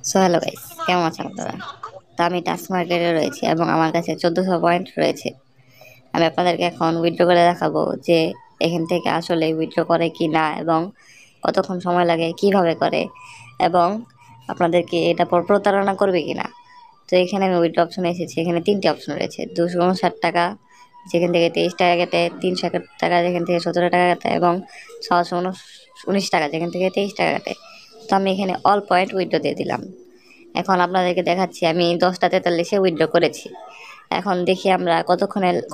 So hello guys, কেমন আছেন আপনারা? তো আমি টাস্ক মার্কেটে রয়েছি এবং আমার কাছে 1400 পয়েন্ট রয়েছে। আমি আপনাদেরকে এখন উইথড্র করে দেখাবো যে এখান থেকে আসলে উইথড্র করে কি না এবং কতক্ষণ সময় লাগে, কিভাবে করে, এবং আপনাদেরকে এটা পর প্রতারণা করবে কি না। তো এখানে আমি উইথড্র অপশনে এসেছি। এখানে তিনটি অপশন রয়েছে: 259 টাকা যেখান থেকে 23 টাকা কাটে, 300 টাকা যেখান থেকে 17 টাকা কাটে, এবং 619 টাকা যেখান থেকে 23 টাকা কাটে। তো আমি এখানে অল পয়েন্ট উইথড্র দিয়ে দিলাম। এখন আপনাদেরকে দেখাচ্ছি আমি 10টা 43-এ উইথড্র করেছি। এখন দেখি আমরা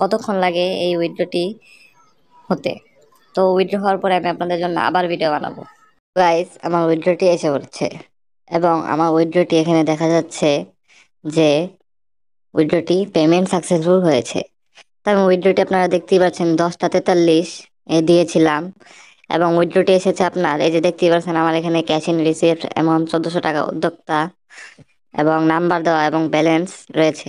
কতক্ষণ লাগে এই উইথড্রটি হতে। তো উইথড্র হওয়ার পরে আমি আপনাদের জন্য আবার ভিডিও বানাবো। গাইস, আমার উইথড্রটি এসে পড়ছে এবং আমার উইথড্রটি এখানে দেখা যাচ্ছে যে উইথড্রটি পেমেন্ট সাকসেসফুল হয়েছে। তো আমি উইথড্রটি আপনারা দেখতেই পাচ্ছেন 10টা 43 এ দিয়েছিলাম এবং উইথড্রটি এসেছে আপনার এই যে দেখতেই পাচ্ছেন আমার এখানে ক্যাশ ইন রিসিপ্ট অ্যামাউন্ট 1400 টাকা উদ্যোক্তা এবং নাম্বার দেওয়া এবং ব্যালেন্স রয়েছে।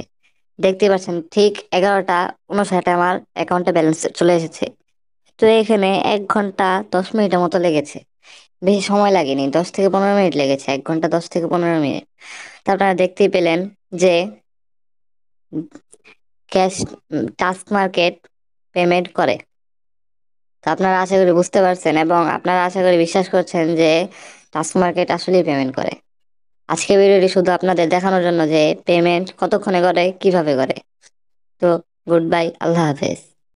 দেখতেই পাচ্ছেন ঠিক 11টা 59 আমার অ্যাকাউন্টে ব্যালেন্স চলে এসেছে। তো এখানে 1 ঘন্টা 10 মিনিটের মতো লেগেছে, বেশি সময় লাগেনি, 10 থেকে 15 মিনিট লেগেছে, 1 ঘন্টা 10 থেকে 15 মিনিট। তো আপনারা দেখতেই পেলেন যে ক্যাশ টাস্ক মার্কেট পেমেন্ট করে। তো আপনারা আশা করি বুঝতে পারছেন এবং আপনারা আশা করি বিশ্বাস করছেন যে টাস্ক মার্কেট আসলেই পেমেন্ট করে। আজকে ভিডিওটি শুধু আপনাদের দেখানোর জন্য যে পেমেন্ট কতক্ষণে করে, কিভাবে করে। তো গুড বাই, আল্লাহ হাফেজ।